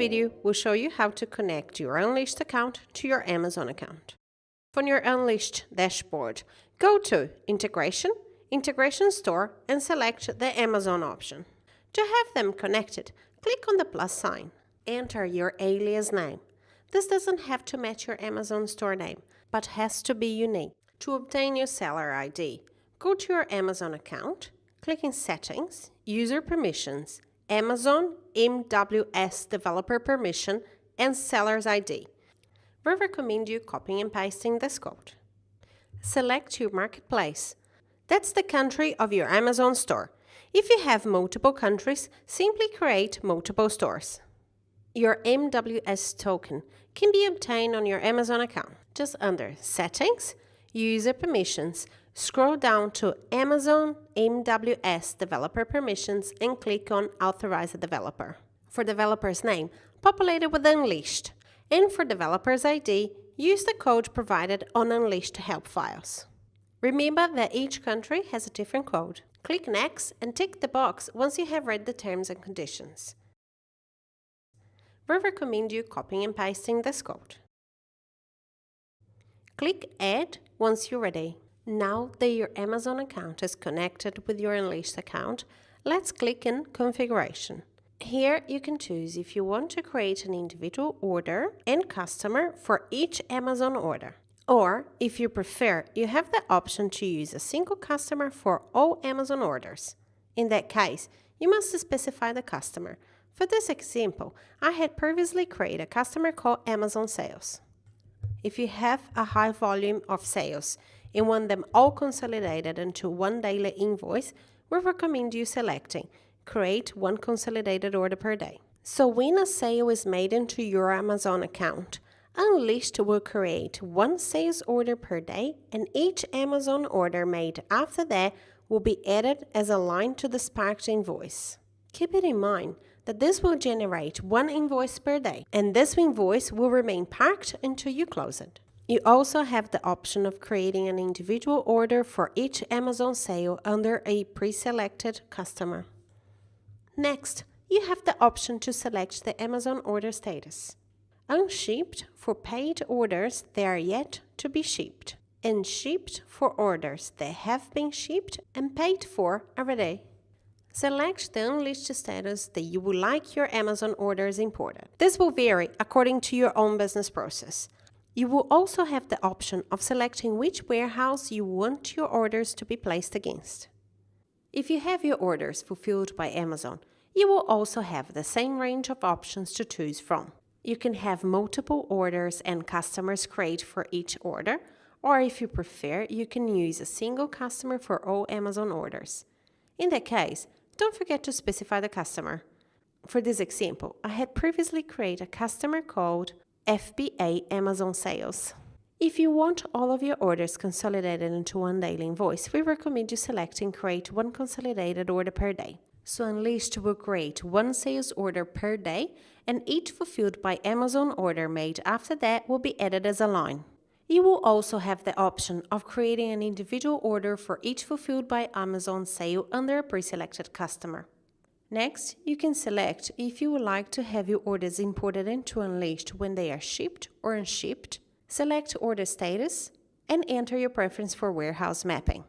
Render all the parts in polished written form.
video will show you how to connect your Unleashed account to your Amazon account. From your Unleashed dashboard, go to Integration, Integration Store, and select the Amazon option. To have them connected, click on the plus sign. Enter your alias name. This doesn't have to match your Amazon store name, but has to be unique. To obtain your seller ID, go to your Amazon account, click in Settings, User Permissions, Amazon MWS Developer Permission, and Seller's ID. We recommend you copying and pasting this code. Select your marketplace. That's the country of your Amazon store. If you have multiple countries, simply create multiple stores. Your MWS token can be obtained on your Amazon account. Just under Settings, User Permissions, scroll down to Amazon MWS Developer Permissions and click on Authorize a Developer. For developer's name, populate it with Unleashed. And for developer's ID, use the code provided on Unleashed help files. Remember that each country has a different code. Click Next and tick the box once you have read the terms and conditions. We recommend you copying and pasting this code. Click Add once you're ready. Now that your Amazon account is connected with your Unleashed account, let's click in Configuration. Here you can choose if you want to create an individual order and customer for each Amazon order. Or, if you prefer, you have the option to use a single customer for all Amazon orders. In that case, you must specify the customer. For this example, I had previously created a customer called Amazon Sales. If you have a high volume of sales and want them all consolidated into one daily invoice, we recommend you selecting Create one consolidated order per day. So when a sale is made into your Amazon account, Unleashed will create one sales order per day, and each Amazon order made after that will be added as a line to the sparked invoice. Keep it in mind that this will generate one invoice per day, and this invoice will remain parked until you close it. You also have the option of creating an individual order for each Amazon sale under a pre-selected customer. Next, you have the option to select the Amazon order status. Unshipped for paid orders that are yet to be shipped, and shipped for orders that have been shipped and paid for already. Select the Unleashed status that you would like your Amazon orders imported. This will vary according to your own business process. You will also have the option of selecting which warehouse you want your orders to be placed against. If you have your orders fulfilled by Amazon, you will also have the same range of options to choose from. You can have multiple orders and customers create for each order, or if you prefer, you can use a single customer for all Amazon orders. In that case, don't forget to specify the customer. For this example, I had previously created a customer called FBA Amazon Sales. If you want all of your orders consolidated into one daily invoice, we recommend you selecting Create one consolidated order per day. So Unleashed will create one sales order per day, and each fulfilled by Amazon order made after that will be added as a line. You will also have the option of creating an individual order for each fulfilled by Amazon sale under a pre-selected customer. Next, you can select if you would like to have your orders imported into Unleashed when they are shipped or unshipped, select Order Status, and enter your preference for warehouse mapping.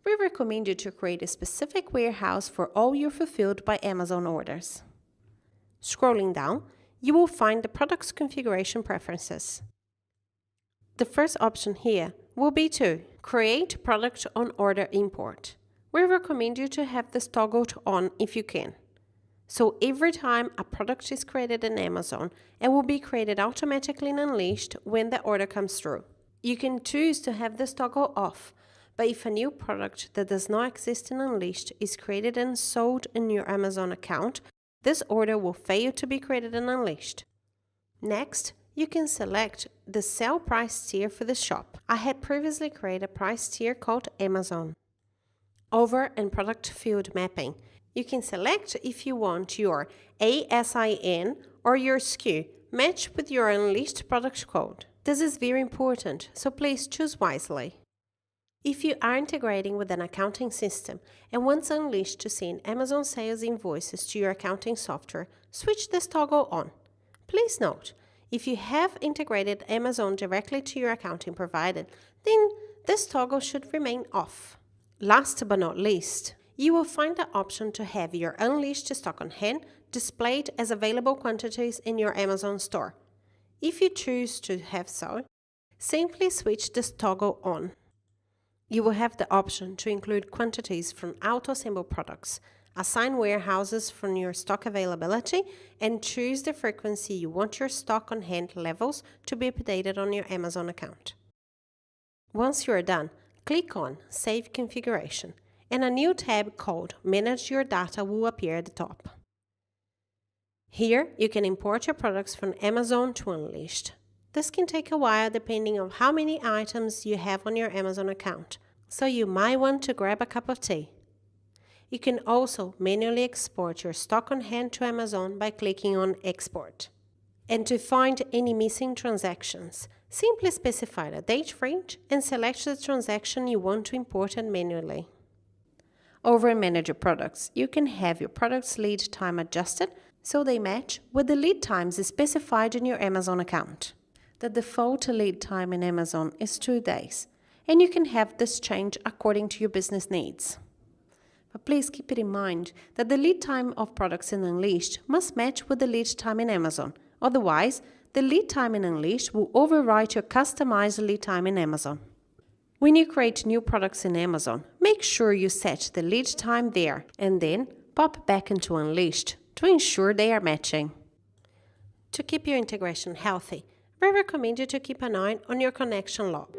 We recommend you to create a specific warehouse for all your fulfilled by Amazon orders. Scrolling down, you will find the product's configuration preferences. The first option here will be to create product on order import. We recommend you to have this toggled on if you can. So every time a product is created in Amazon, it will be created automatically in Unleashed when the order comes through. You can choose to have this toggle off, but if a new product that does not exist in Unleashed is created and sold in your Amazon account, this order will fail to be created in Unleashed. Next, you can select the sell price tier for the shop. I had previously created a price tier called Amazon. Over in Product Field Mapping, you can select if you want your ASIN or your SKU matched with your Unleashed product code. This is very important, so please choose wisely. If you are integrating with an accounting system and want Unleashed to send Amazon sales invoices to your accounting software, switch this toggle on. Please note, if you have integrated Amazon directly to your accounting provider, then this toggle should remain off. Last but not least, you will find the option to have your unleashed stock on hand displayed as available quantities in your Amazon store. If you choose to have so, simply switch this toggle on. You will have the option to include quantities from auto-assembled products, assign warehouses from your stock availability, and choose the frequency you want your stock on hand levels to be updated on your Amazon account. Once you are done, click on Save Configuration, and a new tab called Manage Your Data will appear at the top. Here, you can import your products from Amazon to Unleashed. This can take a while depending on how many items you have on your Amazon account, so you might want to grab a cup of tea. You can also manually export your stock on hand to Amazon by clicking on Export. And to find any missing transactions, simply specify the date range and select the transaction you want to import manually. Over in Manage Your Products, you can have your products' lead time adjusted so they match with the lead times specified in your Amazon account. The default lead time in Amazon is 2 days, and you can have this change according to your business needs. But please keep it in mind that the lead time of products in Unleashed must match with the lead time in Amazon. Otherwise, the lead time in Unleashed will overwrite your customized lead time in Amazon. When you create new products in Amazon, make sure you set the lead time there and then pop back into Unleashed to ensure they are matching. To keep your integration healthy, we recommend you to keep an eye on your connection log.